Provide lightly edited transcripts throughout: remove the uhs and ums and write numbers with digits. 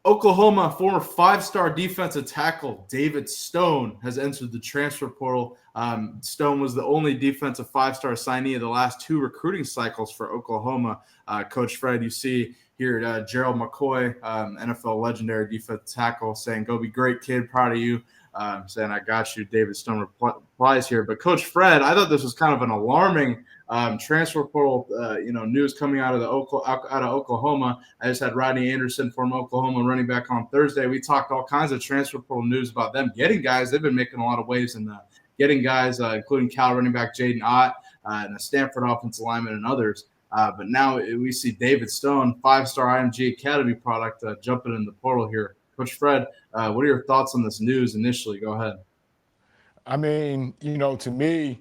Oklahoma former five-star defensive tackle David Stone has entered the transfer portal. Stone was the only defensive five-star signee of the last two recruiting cycles for Oklahoma. Coach Fred, you see here Gerald McCoy, NFL legendary defensive tackle, saying, "Go be great, kid. Proud of you." Saying, "I got you." David Stone replies here. But Coach Fred, I thought this was kind of an alarming transfer portal, news coming out of Oklahoma. I just had Rodney Anderson from Oklahoma running back on Thursday. We talked all kinds of transfer portal news about them getting guys. They've been making a lot of waves in getting guys, including Cal running back Jaden Ott and a Stanford offensive lineman and others. But now we see David Stone, five-star IMG Academy product, jumping in the portal here. Coach Fred, what are your thoughts on this news initially? Go ahead. I mean, to me,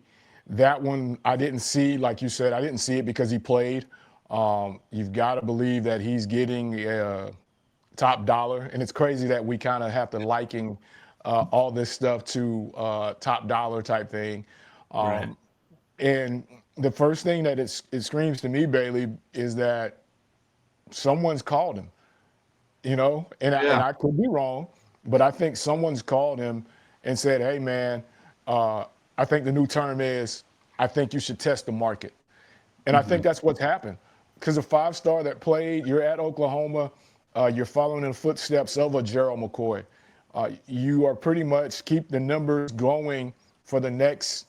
that one I didn't see, like you said, I didn't see it because he played. You've got to believe that he's getting top dollar. And it's crazy that we kind of have to liken all this stuff to top dollar type thing. Right. And the first thing that it screams to me, Bailey, is that someone's called him, and I could be wrong, but I think someone's called him and said, "Hey, man, I think the new term is, I think you should test the market." And I think that's what's happened, because a five-star that played, you're at Oklahoma, you're following in the footsteps of a Gerald McCoy. You are pretty much keep the numbers going for the next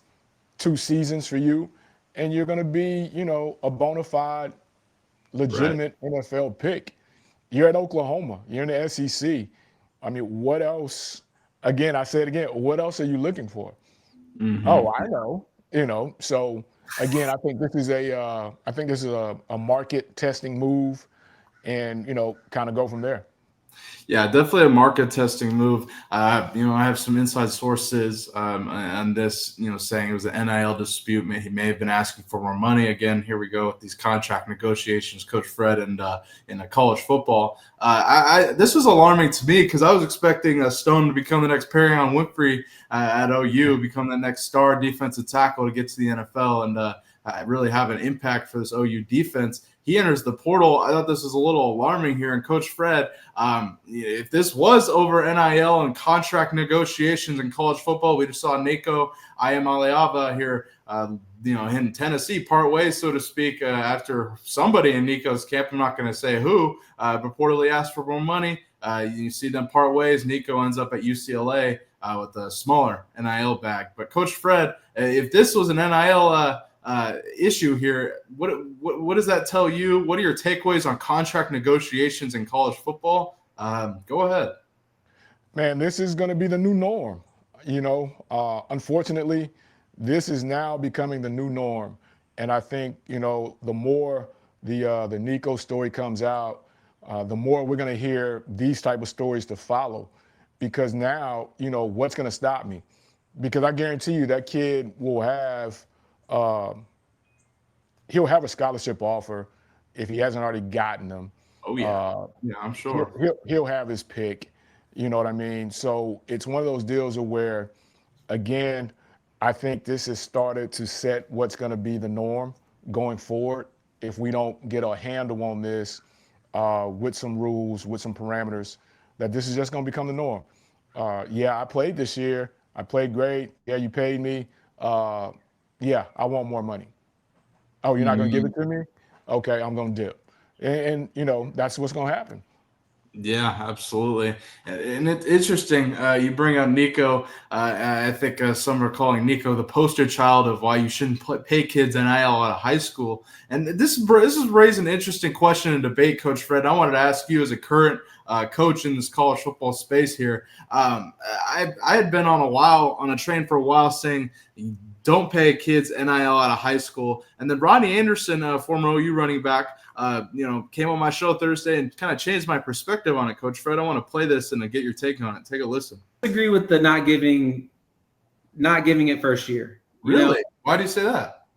2 seasons for you, and you're going to be, a bona fide, legitimate NFL pick. You're at Oklahoma. You're in the SEC. I mean, what else? Again, I say it again. What else are you looking for? Oh, I know. So again, I think this is a market testing move, and kind of go from there. Yeah, definitely a market testing move. I have some inside sources on this, saying it was an NIL dispute. He may have been asking for more money. Again, here we go with these contract negotiations, Coach Fred, and in college football. This was alarming to me because I was expecting Stone to become the next Perion Winfrey at OU, become the next star defensive tackle to get to the NFL and really have an impact for this OU defense. He enters the portal. I thought this was a little alarming here. And Coach Fred, if this was over NIL and contract negotiations in college football, we just saw Nico Iamaleava here, in Tennessee part ways, so to speak, after somebody in Nico's camp, I'm not going to say who, reportedly asked for more money. You see them part ways. Nico ends up at UCLA with a smaller NIL bag. But Coach Fred, if this was an NIL issue here, what does that tell you? What are your takeaways on contract negotiations in college football? Go ahead. Man, this is going to be the new norm. Unfortunately, this is now becoming the new norm. And I think, the more the Nico story comes out, the more we're going to hear these type of stories to follow. Because now, what's going to stop me? Because I guarantee you that kid will have he'll have a scholarship offer if he hasn't already gotten them. Oh, yeah. Yeah, I'm sure. He'll have his pick. You know what I mean? So it's one of those deals where, again, I think this has started to set what's going to be the norm going forward if we don't get a handle on this with some rules, with some parameters, that this is just going to become the norm. Yeah, I played this year. I played great. Yeah, you paid me. Yeah, I want more money. Oh, you're not going to give it to me? Okay, I'm going to dip. And that's what's going to happen. Yeah, absolutely. And it's interesting. You bring up Nico. I think some are calling Nico the poster child of why you shouldn't pay kids NIL out of high school. And this is raising an interesting question and debate, Coach Fred. I wanted to ask you as a current coach in this college football space here. I had been on a train for a while saying don't pay kids NIL out of high school. And then Rodney Anderson, former OU running back, came on my show Thursday and kind of changed my perspective on it. Coach Fred, I want to play this and get your take on it. Take a listen. I agree with the not giving it first year. Really? Why do you say that?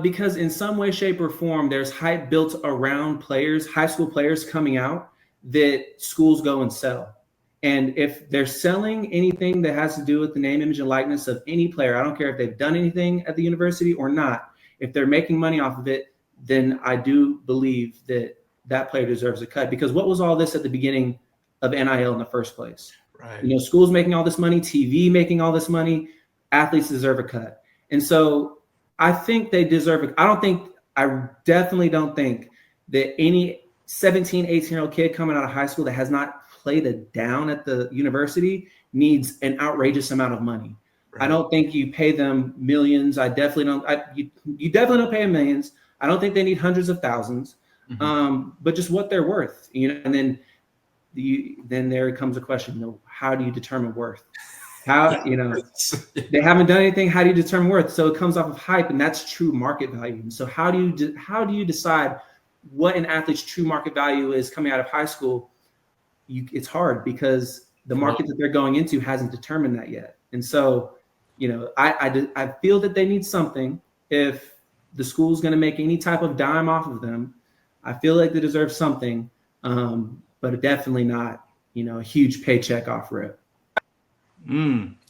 Because in some way, shape, or form, there's hype built around players, high school players coming out that schools go and sell. And if they're selling anything that has to do with the name, image, and likeness of any player, I don't care if they've done anything at the university or not, if they're making money off of it, then I do believe that player deserves a cut. Because what was all this at the beginning of NIL in the first place. Right. You know, schools making all this money, TV making all this money, athletes deserve a cut. And so I think they deserve it. I definitely don't think that any 17, 18-year-old kid coming out of high school that has not played a down at the university needs an outrageous amount of money. Right. I don't think you pay them millions. I definitely don't. You definitely don't pay them millions. I don't think they need hundreds of thousands, but just what they're worth, you know. And then there comes a question, you know, how do you determine worth? How, you know, they haven't done anything. How do you determine worth? So it comes off of hype, and that's true market value. And so how do you decide what an athlete's true market value is coming out of high school? It's hard because the market that they're going into hasn't determined that yet. And so, you know, I feel that they need something. If the school's going to make any type of dime off of them, I feel like they deserve something, but definitely not, you know, a huge paycheck off rip.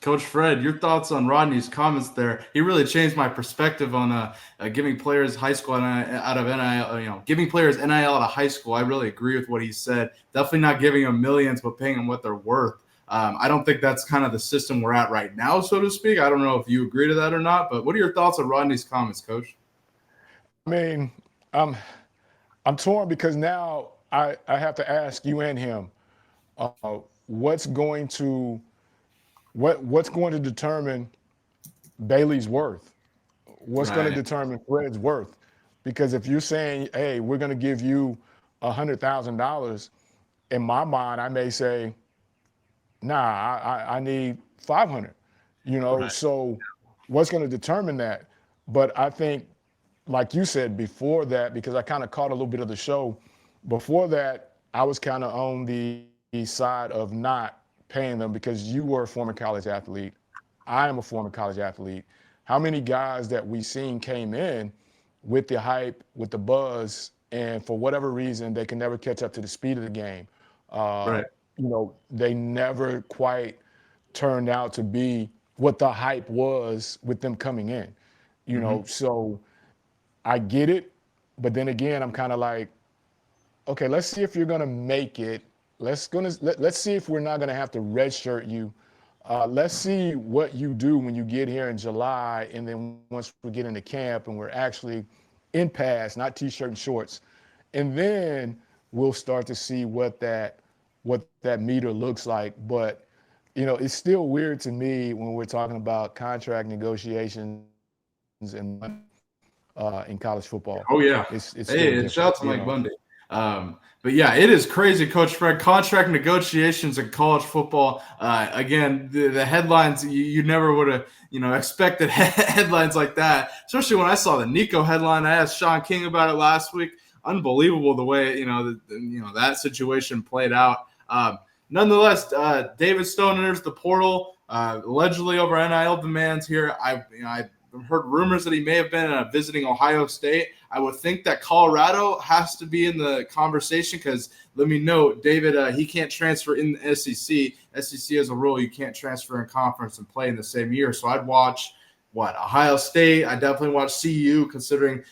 Coach Fred, your thoughts on Rodney's comments there? He really changed my perspective on giving players high school out of NIL. You know, giving players NIL out of high school. I really agree with what he said. Definitely not giving them millions, but paying them what they're worth. I don't think that's kind of the system we're at right now, so to speak. I don't know if you agree to that or not, but what are your thoughts on Rodney's comments, Coach? I mean, I'm torn because now I have to ask you and him, what's going to determine Bailey's worth? What's going to determine Fred's worth? Because if you're saying, hey, we're going to give you $100,000, in my mind, I may say, nah, I need 500, you know? Right. So what's going to determine that? But I think, like you said before that, because I kind of caught a little bit of the show, before that, I was kind of on the side of not paying them because you were a former college athlete. I am a former college athlete. How many guys that we seen came in with the hype, with the buzz, and for whatever reason, they can never catch up to the speed of the game. Right. You know, they never quite turned out to be what the hype was with them coming in, you know? So I get it, but then again, I'm kind of like, okay, let's see if you're going to make it. Let's see if we're not going to have to redshirt you. Let's see what you do when you get here in July, and then once we get into camp and we're actually in pads, not t-shirt and shorts, and then we'll start to see what that meter looks like. But you know, it's still weird to me when we're talking about contract negotiations and in college football. Oh yeah, it's shout out to Mike Bundy. But yeah, it is crazy, Coach Fred. Contract negotiations in college football. Again, the headlines you never would have expected headlines like that. Especially when I saw the Nico headline. I asked Sean King about it last week. Unbelievable the way that situation played out. Nonetheless, David Stone enters the portal allegedly over NIL demands here. I've heard rumors that he may have been visiting Ohio State. I would think that Colorado has to be in the conversation because let me note, David, he can't transfer in the SEC. SEC has a rule you can't transfer in conference and play in the same year. So I'd watch Ohio State. I definitely watch CU considering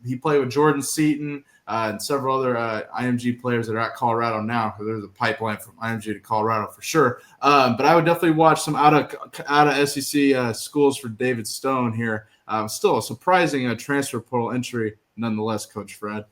he played with Jordan Seaton and several other IMG players that are at Colorado now because there's a pipeline from IMG to Colorado for sure. But I would definitely watch some out of SEC schools for David Stone here. Still a surprising transfer portal entry nonetheless, Coach Fred.